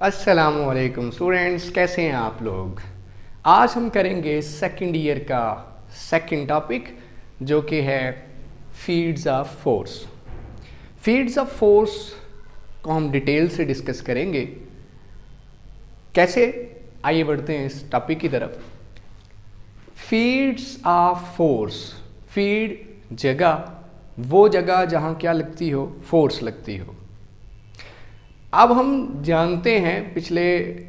अस्सलामुअलैकुम स्टूडेंट्स, कैसे हैं आप लोग। आज हम करेंगे सेकंड ईयर का सेकंड टॉपिक जो कि है fields of force. Fields of force को हम डिटेल से डिस्कस करेंगे। कैसे, आइए बढ़ते हैं इस टॉपिक की तरफ। फील्ड्स ऑफ फोर्स, फील्ड जगह, वो जगह जहाँ क्या लगती हो, फोर्स लगती हो। अब हम जानते हैं पिछले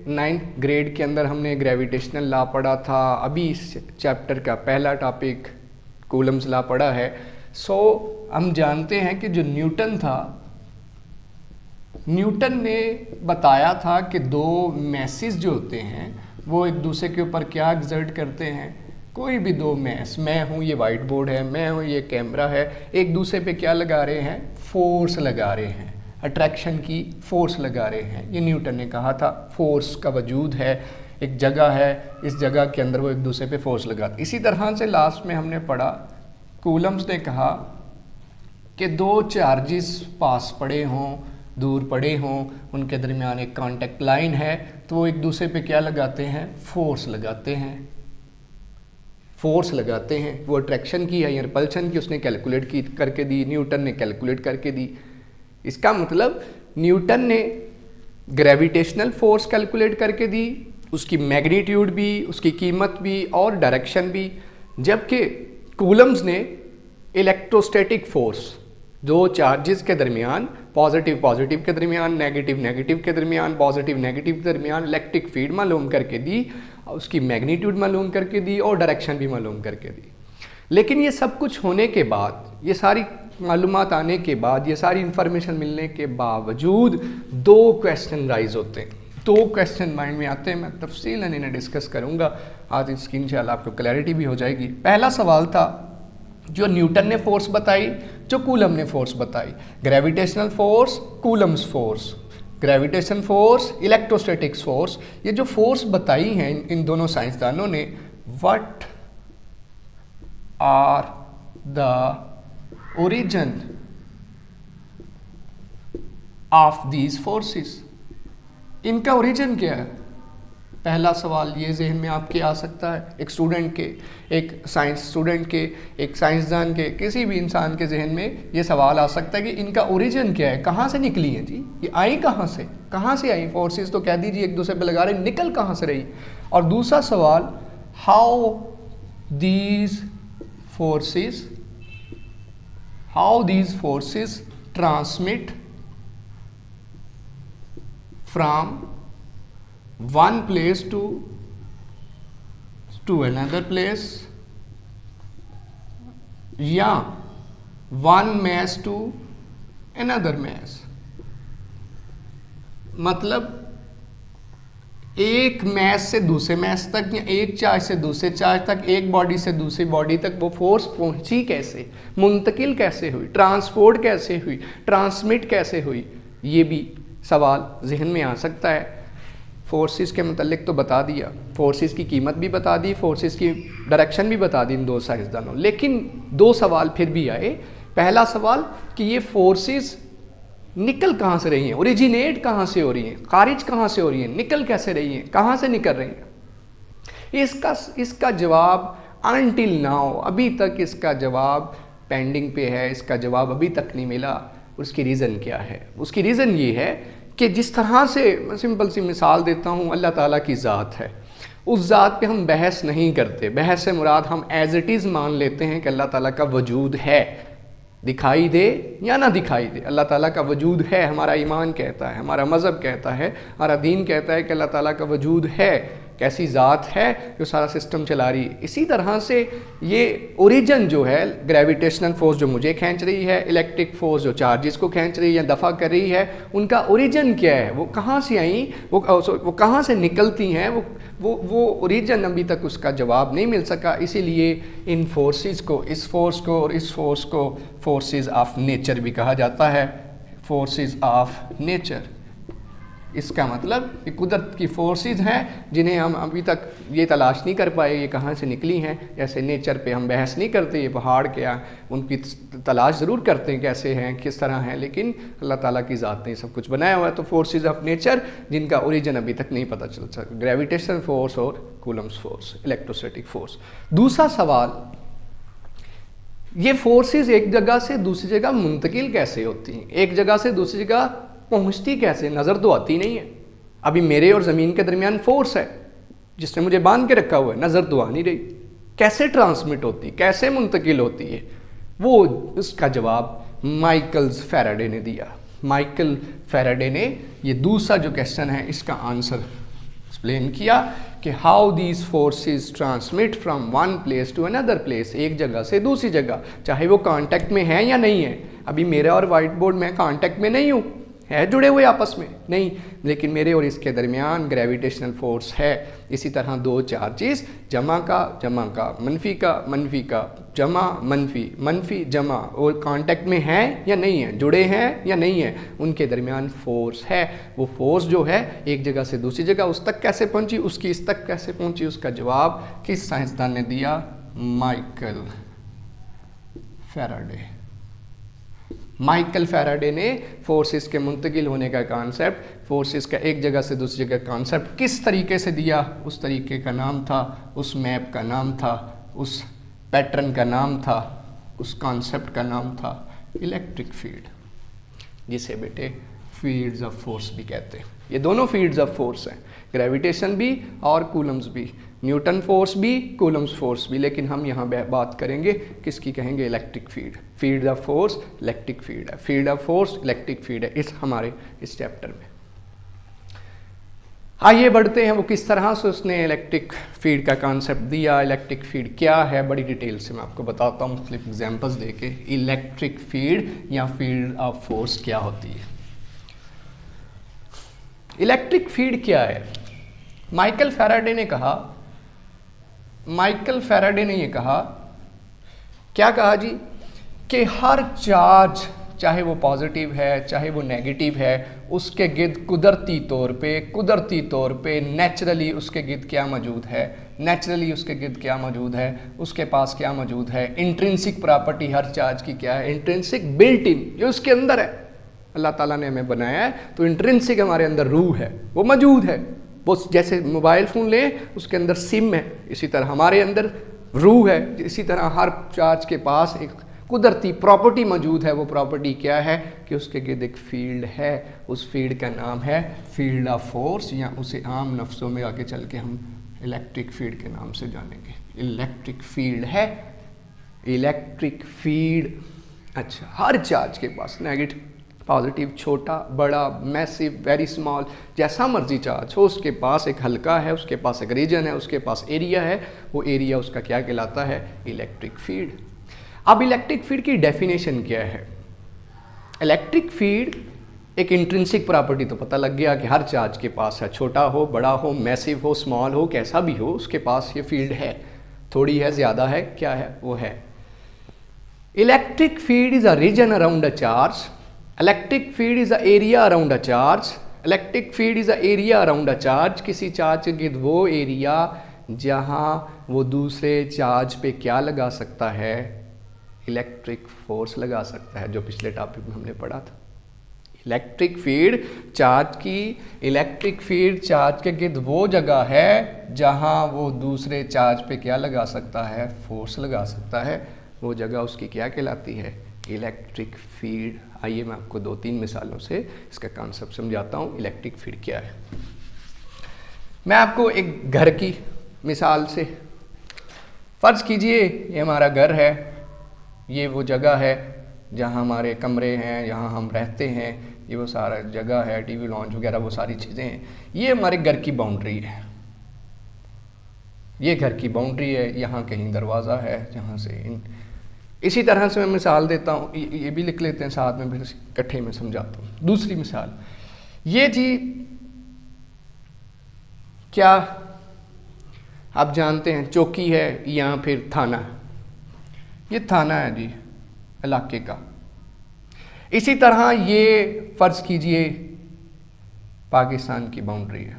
9th ग्रेड के अंदर हमने ग्रेविटेशनल लॉ पढ़ा था। अभी इस चैप्टर का पहला टॉपिक कूलम्स लॉ पढ़ा है। हम जानते हैं कि जो न्यूटन था, न्यूटन ने बताया था कि दो मैसेज जो होते हैं वो एक दूसरे के ऊपर क्या एग्जर्ट करते हैं। कोई भी दो मैस, मैं हूँ ये वाइट बोर्ड है, मैं हूँ ये कैमरा है, एक दूसरे पे क्या लगा रहे हैं, फोर्स लगा रहे हैं, अट्रैक्शन की फोर्स लगा रहे हैं। ये न्यूटन ने कहा था। फोर्स का वजूद है, एक जगह है, इस जगह के अंदर वो एक दूसरे पे फोर्स लगाते। इसी तरह से लास्ट में हमने पढ़ा, कूलम्स ने कहा कि दो चार्जेस पास पड़े हों, दूर पड़े हों, उनके दरमियान एक कांटेक्ट लाइन है, तो वो एक दूसरे पे क्या लगाते हैं, फोर्स लगाते हैं। फोर्स लगाते हैं, वो अट्रैक्शन की है या रिपल्शन की, उसने कैलकुलेट की करके दी, न्यूटन ने कैलकुलेट करके दी। इसका मतलब न्यूटन ने ग्रेविटेशनल फोर्स कैलकुलेट करके दी, उसकी मैग्नीट्यूड भी, उसकी कीमत भी और डायरेक्शन भी, जबकि कूलम्स ने इलेक्ट्रोस्टैटिक फोर्स, दो चार्जेस के दरमियान, पॉजिटिव पॉजिटिव के दरमियान, नेगेटिव नेगेटिव के दरमियान, पॉजिटिव नेगेटिव के दरमियान इलेक्ट्रिक फील्ड मालूम करके दी, उसकी मैग्नीट्यूड मालूम करके दी और डायरेक्शन भी मालूम करके दी। लेकिन ये सब कुछ होने के बाद, ये सारी मालूमात आने के बाद, ये सारी इंफॉर्मेशन मिलने के बावजूद दो क्वेश्चन राइज होते हैं। दो क्वेश्चन माइंड में आते हैं, मैं तफसीलन इन्हें डिस्कस करूंगा आज। इसकी इंशाल्लाह आपको क्लैरिटी भी हो जाएगी। पहला सवाल था जो न्यूटन ने फोर्स बताई, जो कूलम ने फोर्स बताई। Gravitational force, Coulomb's force, gravitation force, electrostatics force. ये जो फोर्स बताई हैं इन दोनों साइंसदानों ने, what are the origin of these forces, इनका ओरिजिन क्या है। पहला सवाल ये जहन में आपके आ सकता है, एक स्टूडेंट के, एक साइंस स्टूडेंट के, एक साइंसदान के, किसी भी इंसान के जहन में ये सवाल आ सकता है कि इनका ओरिजिन क्या है, कहाँ से निकली हैं जी, ये आई कहाँ से आई फोर्सेस, तो कह दीजिए एक दूसरे पे लगा रहे, निकल कहाँ से रही। और दूसरा सवाल, how these forces transmit from one place to another place, या one mass to another mass। मतलब एक मैस से दूसरे मैस तक, या एक चार्ज से दूसरे चार्ज तक, एक बॉडी से दूसरी बॉडी तक वो फोर्स पहुंची कैसे, मुंतकिल कैसे हुई, ट्रांसपोर्ट कैसे हुई, ट्रांसमिट कैसे हुई, ये भी सवाल जहन में आ सकता है। फोर्सेस के मतलब तो बता दिया, फोर्सेस की कीमत भी बता दी, फोर्सेस की डायरेक्शन भी बता दी इन दो साइंसदानों। लेकिन दो सवाल फिर भी आए। पहला सवाल कि ये फोर्सेस निकल कहाँ से रही हैं, ओरिजिनेट कहाँ से हो रही हैं, खारिज कहाँ से हो रही हैं, निकल कैसे रही हैं, कहाँ से निकल रही हैं। इसका जवाब अनटिल नाउ, अभी तक इसका जवाब पेंडिंग पे है, इसका जवाब अभी तक नहीं मिला। उसकी रीज़न क्या है? उसकी रीज़न ये है कि जिस तरह से, मैं सिंपल सी मिसाल देता हूँ, अल्लाह ताला की ज़ात है, उस ज़ात पे हम बहस नहीं करते। बहस से मुराद हम एज इट इज़ मान लेते हैं कि अल्लाह ताला का वजूद है, दिखाई दे या ना दिखाई दे, अल्लाह ताला का वजूद है। हमारा ईमान कहता है, हमारा मज़हब कहता है, हमारा दीन कहता है कि अल्लाह ताला का वजूद है, कैसी ज़ात है जो सारा सिस्टम चला रही है। इसी तरह से ये ओरिजिन जो है, ग्रेविटेशनल फोर्स जो मुझे खींच रही है, इलेक्ट्रिक फोर्स जो चार्जेस को खींच रही है, दफ़ा कर रही है, उनका ओरिजिन क्या है, वो कहाँ से आई, वो कहाँ से निकलती हैं, वो ओरिजिन अभी तक उसका जवाब नहीं मिल सका। इसीलिए इन फोर्सेस को, इस फोर्स को और इस फोर्स को फोर्सेस ऑफ नेचर भी कहा जाता है, फोर्सेस ऑफ नेचर। इसका मतलब ये कुदरत की फोर्सेस हैं जिन्हें हम अभी तक ये तलाश नहीं कर पाए ये कहाँ से निकली हैं। जैसे नेचर पे हम बहस नहीं करते, ये पहाड़ क्या, उनकी तलाश ज़रूर करते हैं कैसे हैं, किस तरह हैं, लेकिन अल्लाह ताला की ज़ात ने सब कुछ बनाया हुआ है। तो फोर्सेस ऑफ नेचर जिनका ओरिजिन अभी तक नहीं पता चल सका, ग्रेविटेशन फोर्स और कूलम्स फोर्स, इलेक्ट्रोस्टैटिक फोर्स। दूसरा सवाल, ये फोर्सेस एक जगह से दूसरी जगह मुंतकिल कैसे होती हैं, एक जगह से दूसरी जगह पहुंचती कैसे, नज़र तो आती नहीं है। अभी मेरे और ज़मीन के दरमियान फोर्स है जिसने मुझे बांध के रखा हुआ है, नज़र तो आ नहीं रही, कैसे ट्रांसमिट होती, कैसे मुंतकिल होती है, वो उसका जवाब माइकल्स फैराडे ने दिया। माइकल फैराडे ने ये दूसरा जो क्वेश्चन है इसका आंसर एक्सप्लेन किया कि how these forces transmit from one place to another place, एक जगह से दूसरी जगह, चाहे वो कांटेक्ट में है या नहीं है। अभी मेरा और वाइट बोर्ड में कांटेक्ट में नहीं हूँ, है जुड़े हुए आपस में नहीं, लेकिन मेरे और इसके दरमियान ग्रेविटेशनल फोर्स है। इसी तरह दो चार्जेस जमा का मनफी का जमा मनफी जमा, और कांटेक्ट में हैं या नहीं है, जुड़े हैं या नहीं है, उनके दरमियान फोर्स है। वो फोर्स जो है एक जगह से दूसरी जगह उस तक कैसे पहुंची, उसकी इस तक कैसे पहुंची, उसका जवाब किस साइंसदान ने दिया, माइकल फैराडे। माइकल फैराडे ने फोर्सेस के मुंतकिल होने का कॉन्सेप्ट, फोर्सेस का एक जगह से दूसरी जगह कॉन्सेप्ट किस तरीके से दिया, उस तरीके का नाम था, उस मैप का नाम था, उस पैटर्न का नाम था, उस कॉन्सेप्ट का नाम था इलेक्ट्रिक फील्ड, जिसे बेटे फील्ड्स ऑफ फोर्स भी कहते हैं। ये दोनों फील्ड्स ऑफ फोर्स हैं, ग्रेविटेशन भी और कूलम्स भी, न्यूटन फोर्स भी, कूलम्स फोर्स भी, लेकिन हम यहाँ बात करेंगे किसकी, कहेंगे electric field. Field of force electric field है, field of force electric field है इस हमारे इस चैप्टर में। आइए बढ़ते हैं वो किस तरह से उसने इलेक्ट्रिक फील्ड का कॉन्सेप्ट दिया, इलेक्ट्रिक फील्ड क्या है, बड़ी डिटेल से मैं आपको बताता हूँ मुख्तलिफ एग्जाम्पल्स देके इलेक्ट्रिक फील्ड या फील्ड ऑफ फोर्स क्या होती है। इलेक्ट्रिक फील्ड क्या है? माइकल फैराडे ने ये कहा, क्या कहा जी, कि हर चार्ज चाहे वो पॉजिटिव है चाहे वो नेगेटिव है, उसके गिर्द कुदरती तौर पे नेचुरली उसके गिर्द क्या मौजूद है, उसके पास क्या मौजूद है, इंट्रिंसिक प्रॉपर्टी हर चार्ज की क्या है, इंट्रिंसिक बिल्ट इन जो उसके अंदर है, अल्लाह ताला ने हमें बनाया है तो इंट्रिंसिक हमारे अंदर रूह है, वो मौजूद है। वो जैसे मोबाइल फ़ोन ले उसके अंदर सिम है, इसी तरह हमारे अंदर रूह है, इसी तरह हर चार्ज के पास एक कुदरती प्रॉपर्टी मौजूद है। वो प्रॉपर्टी क्या है कि उसके गिर्द एक फील्ड है, उस फील्ड का नाम है फील्ड ऑफ फोर्स, या उसे आम लफ्ज़ों में आगे चल के हम इलेक्ट्रिक फील्ड के नाम से जानेंगे। इलेक्ट्रिक फील्ड है, इलेक्ट्रिक फील्ड। अच्छा, हर चार्ज के पास नेगेटिव पॉजिटिव, छोटा बड़ा, मैसिव, वेरी स्मॉल, जैसा मर्जी चार्ज हो, उसके पास एक हल्का है, उसके पास एक रीजन है, उसके पास एरिया है, वो एरिया उसका क्या कहलाता है, इलेक्ट्रिक फील्ड। अब इलेक्ट्रिक फील्ड की डेफिनेशन क्या है? इलेक्ट्रिक फील्ड एक इंट्रिंसिक प्रॉपर्टी तो पता लग गया कि हर चार्ज के पास है, छोटा हो बड़ा हो, मैसिव हो स्मॉल हो, कैसा भी हो, उसके पास ये फील्ड है, थोड़ी है ज़्यादा है, क्या है वो है। Electric field is a region around a charge, electric field is a area around a charge, electric field is a area around a charge. किसी चार्ज के गिर्द वो एरिया जहाँ वो दूसरे चार्ज पे क्या लगा सकता है, इलेक्ट्रिक फोर्स लगा सकता है, जो पिछले टॉपिक में हमने पढ़ा था। इलेक्ट्रिक फील्ड चार्ज के गिर्द वो जगह है जहाँ वो दूसरे चार्ज पे क्या लगा सकता है, फोर्स लगा सकता है, वो जगह उसकी क्या कहलाती है, इलेक्ट्रिक फील्ड। आइए मैं आपको 2-3 मिसालों से इसका कॉन्सेप्ट समझाता हूँ इलेक्ट्रिक फील्ड क्या है। मैं आपको एक घर की मिसाल से, फ़र्ज़ कीजिए ये हमारा घर है, ये वो जगह है जहाँ हमारे कमरे हैं, जहाँ हम रहते हैं, ये वो सारा जगह है, टीवी लॉन्च वगैरह वो सारी चीज़ें हैं। ये हमारे घर की बाउंड्री है, ये घर की बाउंड्री है, यहाँ कहीं दरवाज़ा है जहाँ से इसी तरह से मैं मिसाल देता हूँ, ये भी लिख लेते हैं साथ में, फिर इकट्ठे में समझाता हूँ। दूसरी मिसाल, ये जी क्या आप जानते हैं चौकी है या फिर थाना, ये थाना है जी इलाके का। इसी तरह ये फ़र्ज़ कीजिए पाकिस्तान की बाउंड्री है,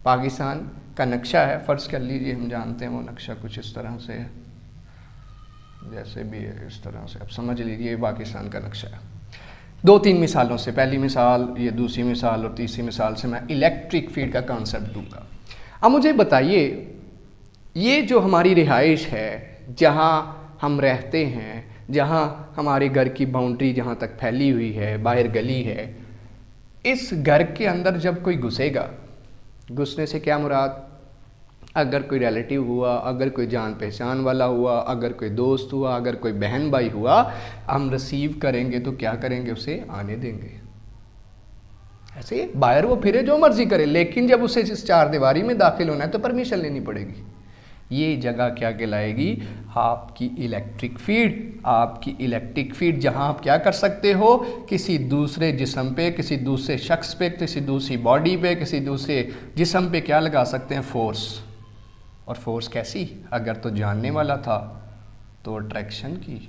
पाकिस्तान का नक्शा है, फ़र्ज़ कर लीजिए हम जानते हैं वो नक्शा कुछ इस तरह से है, जैसे भी है इस तरह से, अब समझ लीजिए पाकिस्तान का नक्शा है। 2-3 मिसालों से, पहली मिसाल, ये दूसरी मिसाल और तीसरी मिसाल से मैं इलेक्ट्रिक फील्ड का कॉन्सेप्ट दूंगा। अब मुझे बताइए, ये जो हमारी रिहाइश है, जहाँ हम रहते हैं, जहाँ हमारे घर की बाउंड्री जहाँ तक फैली हुई है, बाहर गली है, इस घर के अंदर जब कोई घुसेगा, घुसने से क्या मुराद, अगर कोई रिलेटिव हुआ, अगर कोई जान पहचान वाला हुआ, अगर कोई दोस्त हुआ, अगर कोई बहन भाई हुआ, हम रिसीव करेंगे तो क्या करेंगे, उसे आने देंगे। ऐसे बाहर वो फिरे जो मर्जी करे, लेकिन जब उसे इस चार दीवारी में दाखिल होना है तो परमिशन लेनी पड़ेगी। ये जगह क्या कहलाएगी, आपकी इलेक्ट्रिक फील्ड। आपकी इलेक्ट्रिक फील्ड जहां आप क्या कर सकते हो, किसी दूसरे जिस्म पे, किसी दूसरे शख्स पे, किसी दूसरी बॉडी पे, किसी दूसरे जिस्म पे क्या लगा सकते हैं, फोर्स। और फोर्स कैसी, अगर तो जानने वाला था तो अट्रैक्शन की,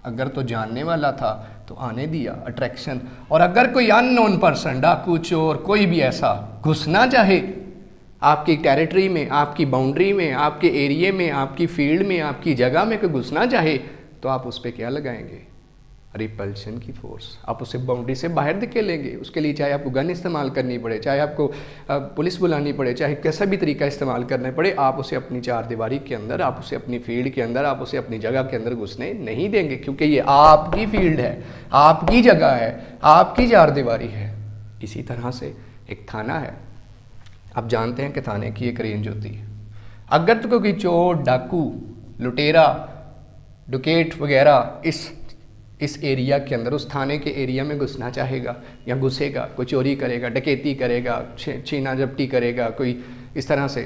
अगर तो जानने वाला था तो आने दिया, अट्रैक्शन। और अगर कोई अननोन पर्सन, डाकू, चोर, कोई भी ऐसा घुसना चाहे आपकी टेरिटरी में, आपकी बाउंड्री में, आपके एरिए में, आपकी फील्ड में, आपकी जगह में कोई घुसना चाहे, तो आप उस पर क्या लगाएंगे, रिपल्शन की फोर्स। आप उसे बाउंड्री से बाहर धकेलेंगे। उसके लिए चाहे आपको गन इस्तेमाल करनी पड़े, चाहे आपको पुलिस बुलानी पड़े, चाहे कैसा भी तरीका इस्तेमाल करना पड़े, आप उसे अपनी चार दीवारी के अंदर, आप उसे अपनी फील्ड के अंदर, आप उसे अपनी जगह के अंदर घुसने नहीं देंगे, क्योंकि ये आपकी फील्ड है, आपकी जगह है, आपकी चार दीवारी है। इसी तरह से एक थाना है, आप जानते हैं कि थाने की एक रेंज होती है। अगर तो कोई चोर, डाकू, लुटेरा, डुकेट वगैरह इस एरिया के अंदर, उस थाने के एरिया में घुसना चाहेगा या घुसेगा, कोई चोरी करेगा, डकैती करेगा, छीना झपटी करेगा, कोई इस तरह से,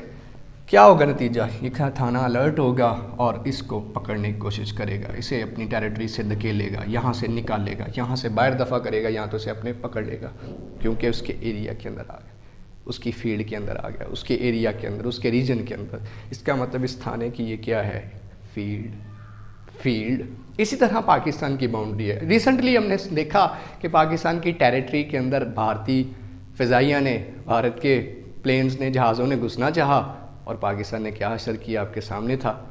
क्या होगा नतीजा, ये थाना अलर्ट होगा और इसको पकड़ने की कोशिश करेगा, इसे अपनी टेरिटरी से धकेलेगा, यहाँ से निकालेगा, यहाँ से बाहर दफ़ा करेगा, यहाँ तो इसे अपने पकड़ लेगा, क्योंकि उसके एरिया के अंदर आ गया, उसकी फील्ड के अंदर आ गया, उसके एरिया के अंदर, उसके रीजन के अंदर। इसका मतलब इस थाने की ये क्या है, फील्ड। इसी तरह पाकिस्तान की बाउंड्री है। रिसेंटली हमने देखा कि पाकिस्तान की टेरिटरी के अंदर भारतीय फ़िज़ाइया ने, भारत के प्लेन्स ने, जहाज़ों ने घुसना चाहा और पाकिस्तान ने क्या असर किया आपके सामने था।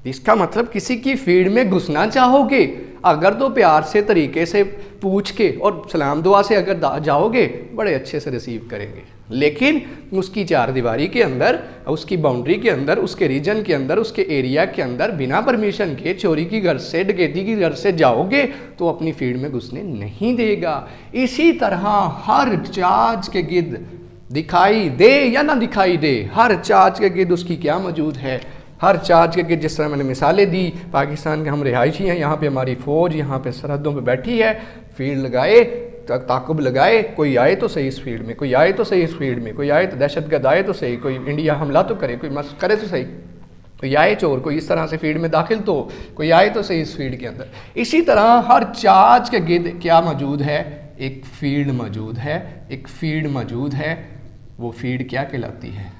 इसका मतलब किसी की फील्ड में घुसना चाहोगे, अगर तो प्यार से तरीके से पूछ के और सलाम दुआ से अगर जाओगे, बड़े अच्छे से रिसीव करेंगे, लेकिन उसकी चार दीवारी के अंदर, उसकी बाउंड्री के अंदर, उसके रीजन के अंदर, उसके एरिया के अंदर बिना परमिशन के चोरी की घर से, डकैती की घर से जाओगे तो अपनी फील्ड में घुसने नहीं देगा। इसी तरह हर चाज के गिद्ध दिखाई दे या ना दिखाई दे, हर चाज के गिद्ध उसकी क्या मौजूद है, हर चार्ज के, जिस तरह मैंने मिसालें दी, पाकिस्तान के हम रिहायशी हैं, यहाँ पे हमारी फ़ौज यहाँ पे सरहदों पे बैठी है, फील्ड लगाए, ताकुब लगाए, कोई आए तो सही इस फील्ड में, कोई आए तो सही इस फील्ड में, कोई आए तो दहशतगर्द आए तो सही, कोई इंडिया हमला तो करे, कोई मस करे तो सही, कोई आए चोर, कोई इस तरह से फील्ड में दाखिल तो, कोई आए तो सही इस फील्ड के अंदर। इसी तरह हर चार्ज के गिर्द क्या मौजूद है, एक फील्ड मौजूद है, एक फील्ड मौजूद है। वो फील्ड क्या कहलाती है,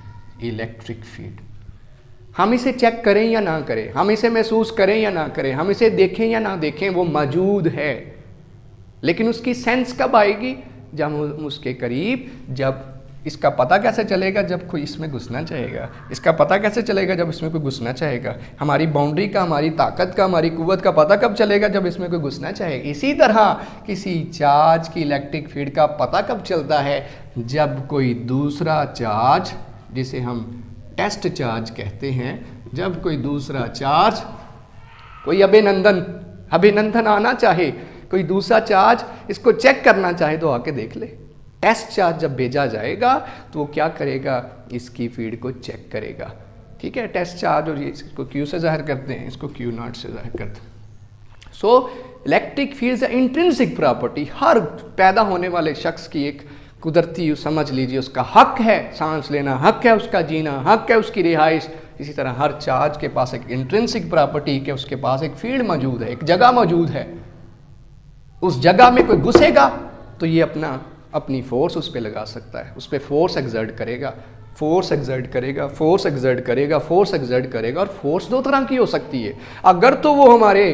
इलेक्ट्रिक फील्ड। हम इसे चेक करें या ना करें, हम इसे महसूस करें या ना करें, हम इसे देखें या ना देखें, वो मौजूद है, लेकिन उसकी सेंस कब आएगी, जब हम उसके करीब, जब इसका पता कैसे चलेगा, जब कोई इसमें घुसना चाहेगा, इसका पता कैसे चलेगा जब इसमें कोई घुसना चाहेगा, हमारी बाउंड्री का, हमारी ताकत का, हमारी कुव्वत का पता कब चलेगा, जब इसमें कोई घुसना चाहेगा। इसी तरह किसी चार्ज की इलेक्ट्रिक फील्ड का पता कब चलता है, जब कोई दूसरा चार्ज, जिसे हम टेस्ट चार्ज कहते हैं, जब कोई दूसरा चार्ज, कोई अभिनंदन आना चाहे, कोई दूसरा चार्ज इसको चेक करना चाहे तो आके देख ले। टेस्ट चार्ज जब भेजा जाएगा तो वो क्या करेगा, इसकी फील्ड को चेक करेगा, ठीक है। टेस्ट चार्ज, और ये इसको क्यू से जाहिर करते हैं, इसको क्यू नॉट से जाहिर करते हैं। सो इलेक्ट्रिक फील्ड है इंट्रिंसिक प्रॉपर्टी, हर पैदा होने वाले शख्स की एक कुदरती, समझ लीजिए उसका हक है सांस लेना, हक है उसका जीना, हक है उसकी रिहाइश। इसी तरह हर चार्ज के पास एक इंट्रिंसिक प्रॉपर्टी के उसके पास एक फील्ड मौजूद है, एक जगह मौजूद है। उस जगह में कोई घुसेगा तो ये अपनी फोर्स उस पर लगा सकता है, उस पर फोर्स एक्सर्ट करेगा, फोर्स एक्सर्ट करेगा, फोर्स एक्सर्ट करेगा, फोर्स एक्सर्ट करेगा। और फोर्स दो तरह की हो सकती है। अगर तो वो हमारे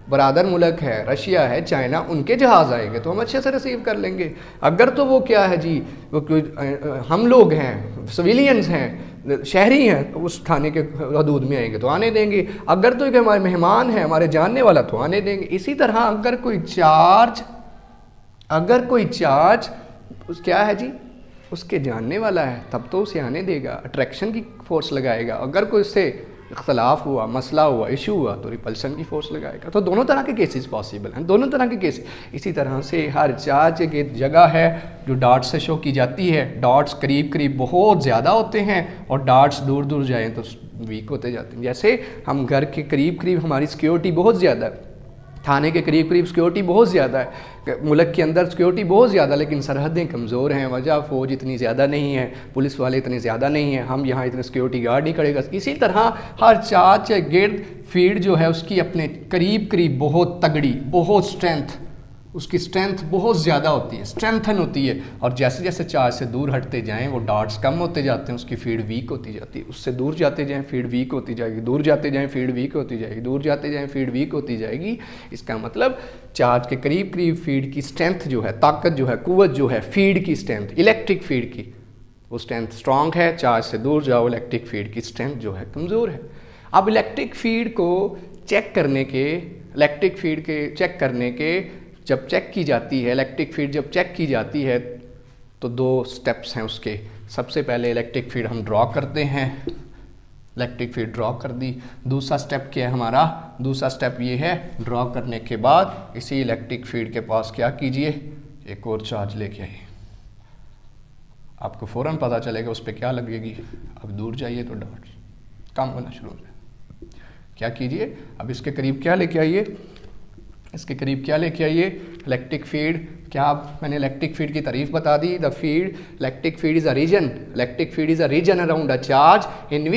बरादर मुल्क है, रशिया है, चाइना, उनके जहाज़ आएंगे तो हम अच्छे से रिसीव कर लेंगे। अगर तो वो क्या है जी, वो हम लोग हैं, सिविलियंस हैं, शहरी हैं, तो उस थाने के हदूद में आएंगे तो आने देंगे। अगर तो हमारे मेहमान हैं, हमारे जानने वाला, तो आने देंगे। इसी तरह अगर कोई चार्ज क्या है जी, उसके जानने वाला है, तब तो उसे आने देगा, अट्रैक्शन की फोर्स लगाएगा। अगर कोई उससे इख्तलाफ हुआ, मसला हुआ, इशू हुआ, तो रिपल्शन की फोर्स लगाएगा। तो दोनों तरह के केसेस पॉसिबल हैं, दोनों तरह के केस। इसी तरह से हर चार्ज की जगह है जो डॉट्स से शो की जाती है। डॉट्स करीब करीब बहुत ज़्यादा होते हैं और डॉट्स दूर दूर जाएँ तो वीक होते जाते हैं। जैसे हम घर के करीब करीब हमारी सिक्योरिटी बहुत ज़्यादा है, थाने के करीब करीब सिक्योरिटी बहुत ज़्यादा है, मुल्क के अंदर सिक्योरिटी बहुत ज़्यादा, लेकिन सरहदें कमज़ोर हैं, वजह फ़ौज इतनी ज़्यादा नहीं है, पुलिस वाले इतने ज़्यादा नहीं हैं, हम यहाँ इतने सिक्योरिटी गार्ड नहीं करेगा। इसी तरह हर चार्ज या गिर्द फील्ड जो है उसकी अपने करीब करीब बहुत तगड़ी, बहुत स्ट्रेंथ, उसकी स्ट्रेंथ बहुत ज़्यादा होती है, स्ट्रेंथन होती है। और जैसे जैसे चार्ज से दूर हटते जाएं वो डॉट्स कम होते जाते हैं, उसकी फीड वीक होती जाती है। उससे दूर जाते जाएं फीड वीक होती जाएगी, दूर जाते जाएं फीड वीक होती जाएगी, दूर जाते जाएं फीड वीक होती जाएगी। इसका मतलब चार्ज के करीब करीब फीड की स्ट्रेंथ जो है, ताकत जो है, कुव्वत जो है, फीड की स्ट्रेंथ, इलेक्ट्रिक फीड की, वो स्ट्रेंथ स्ट्रॉन्ग है। चार्ज से दूर जाओ, इलेक्ट्रिक फीड की स्ट्रेंथ जो है कमज़ोर है। अब इलेक्ट्रिक फीड को चेक करने के जब चेक की जाती है, इलेक्ट्रिक फीड जब चेक की जाती है तो दो स्टेप्स हैं उसके। सबसे पहले इलेक्ट्रिक फीड हम ड्रॉ करते हैं, इलेक्ट्रिक फीड ड्रॉ कर दी। दूसरा स्टेप क्या है हमारा? दूसरा स्टेप ये है, ड्रॉ करने के बाद इसी इलेक्ट्रिक फीड के पास क्या कीजिए, एक और चार्ज लेके आइए। आपको फ़ौरन पता चलेगा उस पर क्या लगेगी। अब दूर जाइए तो डॉट कम होना शुरू हो जाए। क्या कीजिए, अब इसके करीब क्या लेके आइए, इसके करीब क्या लेके आइए, इलेक्ट्रिक फीड। क्या मैंने इलेक्ट्रिक फीड की तारीफ बता दी? The field, electric field is a region, electric field is a region around a charge in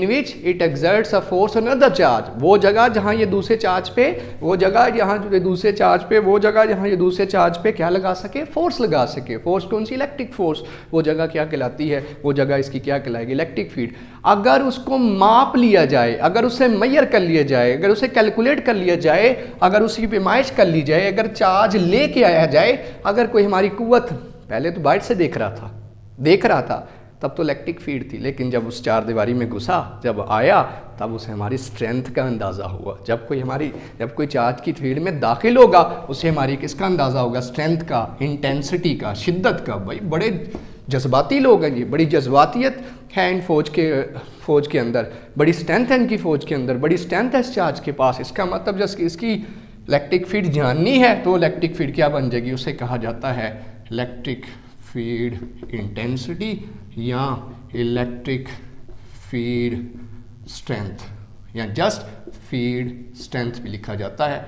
which it exerts a force on other charge. वो जगह जहाँ ये दूसरे चार्ज पे, वो जगह जहाँ ये दूसरे चार्ज पे, वो जगह जहाँ ये दूसरे चार्ज पे क्या लगा सके, फोर्स लगा सके। फोर्स कौन सी? Electric force. वो जगह क्या कहलाती है? वो जगह इसकी क्या कहलाएगी? Electric field. अगर उसको माप लिया जाए, अगर उसे मैयर कर लिया जाए, अगर उसे कैलकुलेट कर लिया जाए, अगर उसकी पैमाइश कर ली जाए, अगर चार्ज लेके आया जाए, अगर कोई हमारी कुव्वत पहले तो बाइट से देख रहा था तब तो इलेक्ट्रिक फील्ड थी, लेकिन जब उस चार दीवारी में घुसा, जब आया, तब उसे हमारी स्ट्रेंथ का अंदाज़ा हुआ। जब कोई चार्ज की फील्ड में दाखिल होगा उसे हमारी किसका अंदाज़ा होगा? स्ट्रेंथ का, इंटेंसिटी का, शिद्दत का। भाई बड़े जज्बाती लोग हैं ये, बड़ी जज्बातियत है इन फ़ौज के अंदर, बड़ी स्ट्रेंथ है इनकी फ़ौज के अंदर, बड़ी स्ट्रेंथ है इस चार्ज के पास। इसका मतलब जब इसकी इलेक्ट्रिक फील्ड जाननी है तो इलेक्ट्रिक फील्ड क्या बन जाएगी? उसे कहा जाता है इलेक्ट्रिक फील्ड इंटेंसिटी या इलेक्ट्रिक फील्ड स्ट्रेंथ, या जस्ट फील्ड स्ट्रेंथ भी लिखा जाता है।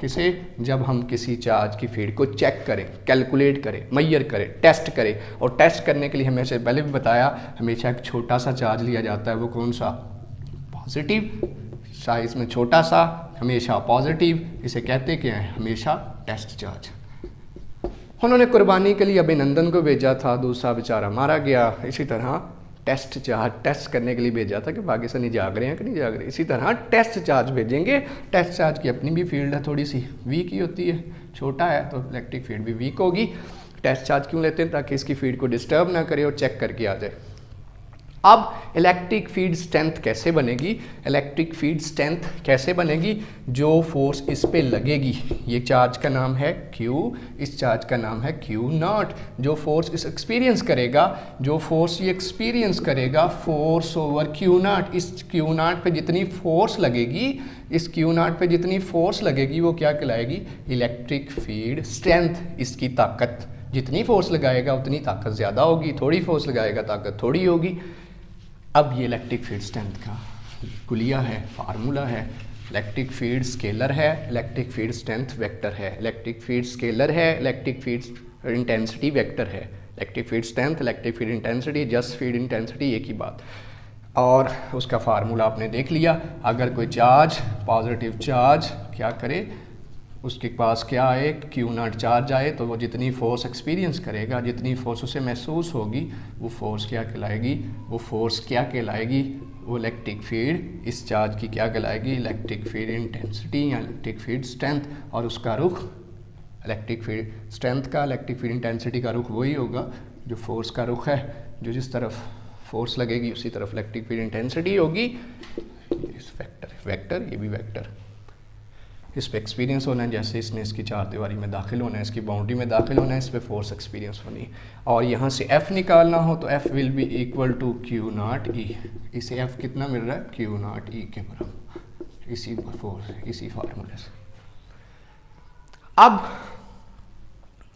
किसे? जब हम किसी चार्ज की फील्ड को चेक करें, कैलकुलेट करें, मैयर करें, टेस्ट करें। और टेस्ट करने के लिए हमेशा, पहले भी बताया, हमेशा एक छोटा सा चार्ज लिया जाता है। वो कौन सा? पॉजिटिव। साइज में छोटा सा, हमेशा पॉजिटिव। इसे कहते क्या है? हमेशा टेस्ट चार्ज। उन्होंने कुर्बानी के लिए अभिनंदन को भेजा था, दूसरा बेचारा मारा गया। इसी तरह टेस्ट चार्ज, टेस्ट करने के लिए भेजा था कि पाकिस्तानी जाग रहे हैं कि नहीं जाग रहे। इसी तरह टेस्ट चार्ज भेजेंगे। टेस्ट चार्ज की अपनी भी फील्ड है, थोड़ी सी वीक ही होती है, छोटा है तो इलेक्ट्रिक फील्ड भी वीक होगी। टेस्ट चार्ज क्यों लेते हैं? ताकि इसकी फील्ड को डिस्टर्ब ना करे और चेक करके आ जाए। अब इलेक्ट्रिक फील्ड स्ट्रेंथ कैसे बनेगी? इलेक्ट्रिक फील्ड स्ट्रेंथ कैसे बनेगी? जो फोर्स इस पे लगेगी, ये चार्ज का नाम है Q, इस चार्ज का नाम है Q0। जो फोर्स इस एक्सपीरियंस करेगा, जो फोर्स ये एक्सपीरियंस करेगा, फोर्स ओवर Q0, इस Q0 पे जितनी फोर्स लगेगी, इस Q0 पे जितनी फोर्स लगेगी वो क्या कहलाएगी? Electric field strength. इसकी ताकत, जितनी फोर्स लगाएगा उतनी ताकत ज़्यादा होगी, थोड़ी फोर्स लगाएगा ताकत थोड़ी होगी। अब ये इलेक्ट्रिक फील्ड स्ट्रेंथ का कुलिया है, फार्मूला है। इलेक्ट्रिक फील्ड स्केलर है, इलेक्ट्रिक फील्ड स्ट्रेंथ वेक्टर है। इलेक्ट्रिक फील्ड स्केलर है, इलेक्ट्रिक फील्ड इंटेंसिटी वेक्टर है। Electric field strength, electric field intensity, just field intensity, एक ही बात। और उसका फार्मूला आपने देख लिया। अगर कोई चार्ज, पॉजिटिव चार्ज क्या करे? उसके पास क्या आए, Q0 चार्ज आए, तो वो जितनी फोर्स एक्सपीरियंस करेगा, जितनी फोर्स उसे महसूस होगी, वो फोर्स क्या कहलाएगी, वो इलेक्ट्रिक फील्ड इस चार्ज की क्या कहलाएगी, इलेक्ट्रिक फील्ड इंटेंसिटी या इलेक्ट्रिक फील्ड स्ट्रेंथ। और उसका रुख, इलेक्ट्रिक फील्ड स्ट्रेंथ का, इलेक्ट्रिक फील्ड इंटेंसिटी का रुख वही होगा जो फोर्स का रुख है, जो जिस तरफ फोर्स लगेगी उसी तरफ इलेक्ट्रिक फील्ड इंटेंसिटी होगी। इस वेक्टर ये भी वेक्टर, इस पे एक्सपीरियंस होना है, जैसे इसने इसकी चार दीवारी में दाखिल होना है, इसकी बाउंड्री में दाखिल होना है, इस पे फोर्स एक्सपीरियंस होनी है। और यहाँ से F निकालना हो तो F will be equal to Q0 E। इसे F कितना मिल रहा है, Q0 E के बराबर, इसी फार्मूले से। अब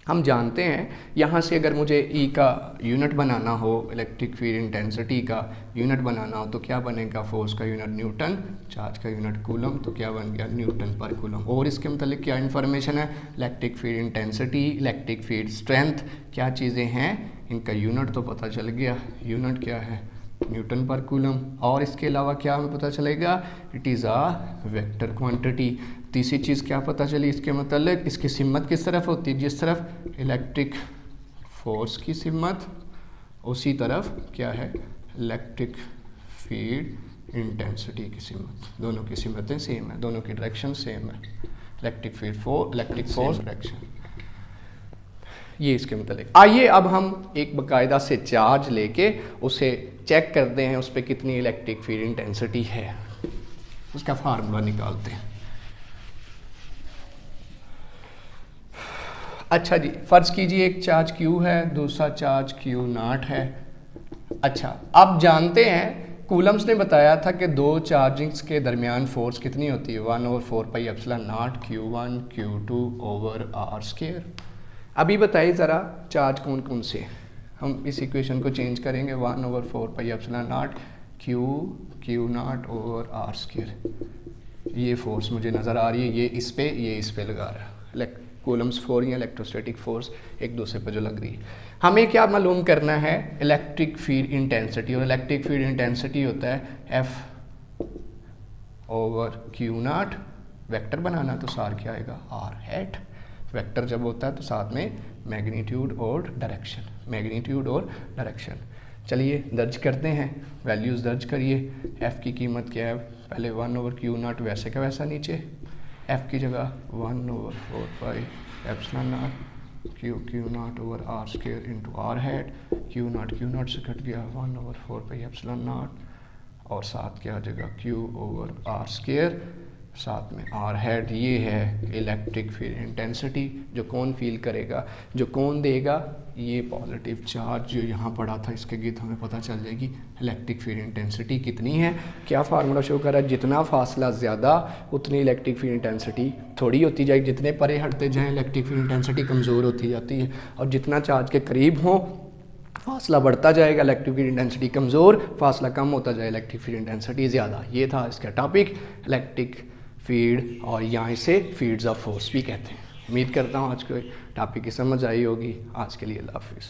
हम जानते हैं यहाँ से अगर मुझे E का यूनिट बनाना हो, इलेक्ट्रिक फील्ड इंटेंसिटी का यूनिट बनाना हो, तो क्या बनेगा, फोर्स का यूनिट न्यूटन, चार्ज का यूनिट कूलम, तो क्या बन गया, न्यूटन पर कूलम। और इसके मतलब क्या इन्फॉर्मेशन है, electric field intensity, electric field strength, क्या चीज़ें हैं, इनका यूनिट तो पता चल गया, यूनिट क्या है, न्यूटन पर कूलम। और इसके अलावा क्या हमें पता चलेगा, it is a vector quantity. तीसरी चीज़ क्या पता चली, इसके मतलब इसकी सिमत किस तरफ होती है, जिस तरफ इलेक्ट्रिक फोर्स की सिमत, उसी तरफ क्या है, इलेक्ट्रिक फील्ड इंटेंसिटी की सिमत। दोनों की सिमतें सेम है, दोनों की डायरेक्शन सेम है, इलेक्ट्रिक फोर्स डायरेक्शन, ये इसके मतलब। आइए अब हम एक बाकायदा से चार्ज लेके उसे चेक करते हैं, उस पर कितनी इलेक्ट्रिक फील्ड इंटेंसिटी है, उसका फार्मूला निकालते हैं। अच्छा जी, फ़र्ज़ कीजिए एक चार्ज Q है, दूसरा चार्ज Q0 है। अच्छा, अब जानते हैं, कूलम्स ने बताया था कि दो चार्जिंग्स के दरमियान फोर्स कितनी होती है, 1/4πε0 Q1 Q2 ओवर r²। अभी बताइए ज़रा चार्ज कौन कौन से, हम इस इक्वेशन को चेंज करेंगे, 1/4πε0 Q0 ओवर r²। ये फोर्स मुझे नज़र आ रही है, ये इस पे लगा रहा है, कूलम्स फोर्स या इलेक्ट्रोस्टैटिक फोर्स एक दूसरे पर जो लग रही है। हमें क्या मालूम करना है, इलेक्ट्रिक फील्ड इंटेंसिटी, और इलेक्ट्रिक फील्ड इंटेंसिटी होता है F ओवर Q0। वेक्टर बनाना तो सार क्या आएगा, r हैट। वेक्टर जब होता है तो साथ में मैग्नीट्यूड और डायरेक्शन। चलिए दर्ज करते हैं, वैल्यूज़ दर्ज करिए। F की कीमत क्या है, पहले 1/Q0 वैसे का वैसा नीचे, F की जगह 1/4πε0 Q0 over r² into r hat. Q0 से कट गया 1/4πε0, और साथ क्या जगह Q ओवर r², साथ में r हैट। ये है इलेक्ट्रिक फील्ड इंटेंसिटी, जो कौन फील करेगा, जो कौन देगा, ये पॉजिटिव चार्ज जो यहाँ पड़ा था, इसके गिर्द हमें पता चल जाएगी इलेक्ट्रिक फील्ड इंटेंसिटी कितनी है। क्या फार्मूला शो कर रहा है, जितना फासला ज़्यादा उतनी इलेक्ट्रिक फील्ड इंटेंसिटी थोड़ी होती जाएगी, जितने परे हटते जाएँ इलेक्ट्रिक फील्ड इंटेंसिटी कमज़ोर होती जाती है, और जितना चार्ज के करीब हो फासला बढ़ता जाएगा, इलेक्ट्रिक फील्ड इंटेंसिटी कमज़ोर, फासला कम होता जाए, इलेक्ट्रिक फील्ड इंटेंसिटी ज़्यादा। ये था इसका टॉपिक, इलेक्ट्रिक फील्ड, और यहाँ इसे फील्ड्स ऑफ फोर्स भी कहते हैं। उम्मीद करता हूँ आज के टॉपिक की समझ आई होगी। आज के लिए अल्लाह हाफिज़।